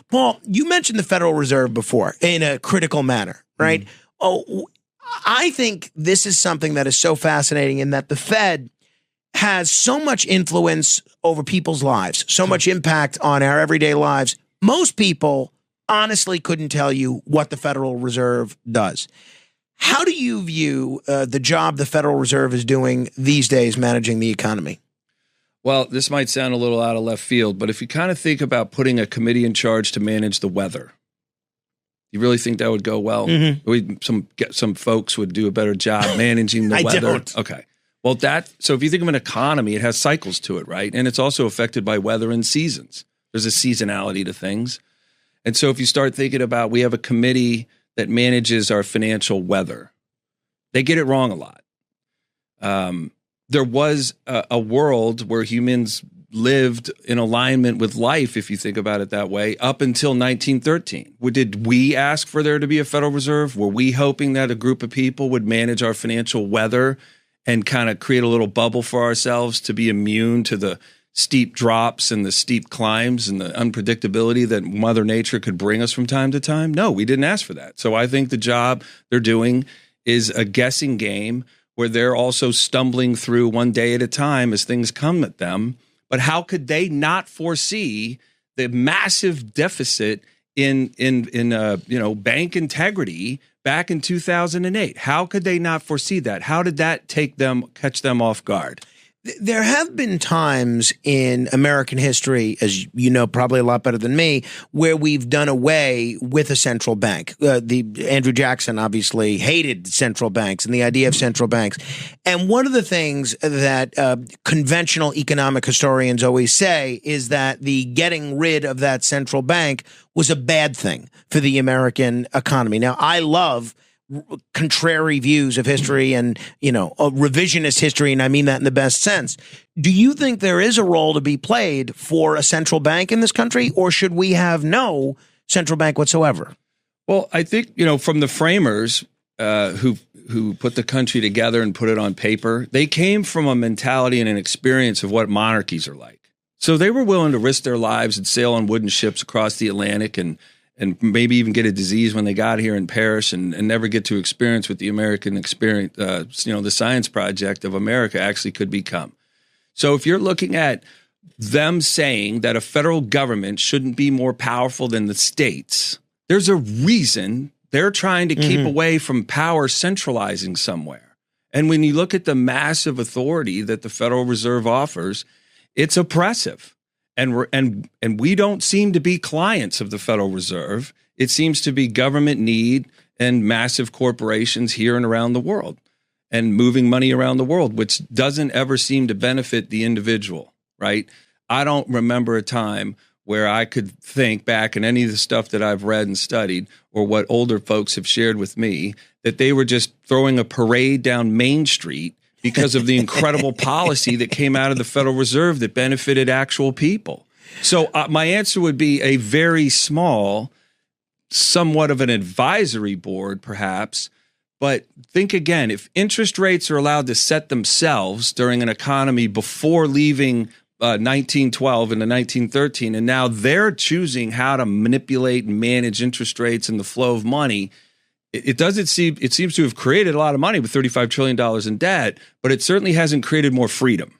Paul, you mentioned the Federal Reserve before in a critical manner, right? Oh, I think this is something that is so fascinating in that the Fed has so much influence over people's lives, so much impact on our everyday lives. Most people honestly couldn't tell you what the Federal Reserve does. How do you view the job the Federal Reserve is doing these days managing the economy? Well, this might sound a little out of left field, but if you kind of think about putting a committee in charge to manage the weather, you really think that would go well? Some folks would do a better job managing the weather. I don't. Okay. Well, so if you think of an economy, it has cycles to it, right? And it's also affected by weather and seasons. There's a seasonality to things. And so if you start thinking about, we have a committee that manages our financial weather, they get it wrong a lot. There was a world where humans lived in alignment with life, if you think about it that way, up until 1913. Did we ask for there to be a Federal Reserve? Were we hoping that a group of people would manage our financial weather and kind of create a little bubble for ourselves to be immune to the steep drops and the steep climbs and the unpredictability that Mother Nature could bring us from time to time? No, we didn't ask for that. So I think the job they're doing is a guessing game where they're also stumbling through one day at a time as things come at them. But how could they not foresee the massive deficit in bank integrity back in 2008? How could they not foresee that? How did that catch them off guard? There have been times in American history, as you know probably a lot better than me, where we've done away with a central bank. Andrew Jackson obviously hated central banks and the idea of central banks. And one of the things that conventional economic historians always say is that the getting rid of that central bank was a bad thing for the American economy. Now, I love contrary views of history and, a revisionist history, and I mean that in the best sense. Do you think there is a role to be played for a central bank in this country, or should we have no central bank whatsoever? Well, I think, from the framers who put the country together and put it on paper, they came from a mentality and an experience of what monarchies are like. So they were willing to risk their lives and sail on wooden ships across the Atlantic and maybe even get a disease when they got here and perish and never get to experience what the American experience, the science project of America actually could become. So if you're looking at them saying that a federal government shouldn't be more powerful than the states, there's a reason they're trying to keep away from power centralizing somewhere. And when you look at the massive authority that the Federal Reserve offers, it's oppressive. And we don't seem to be clients of the Federal Reserve. It seems to be government need and massive corporations here and around the world and moving money around the world, which doesn't ever seem to benefit the individual, right? I don't remember a time where I could think back in any of the stuff that I've read and studied or what older folks have shared with me that they were just throwing a parade down Main Street because of the incredible policy that came out of the Federal Reserve that benefited actual people. So my answer would be a very small, somewhat of an advisory board, perhaps. But think again, if interest rates are allowed to set themselves during an economy before leaving 1912 into 1913, and now they're choosing how to manipulate and manage interest rates and the flow of money, it seems to have created a lot of money with $35 trillion in debt, but it certainly hasn't created more freedom.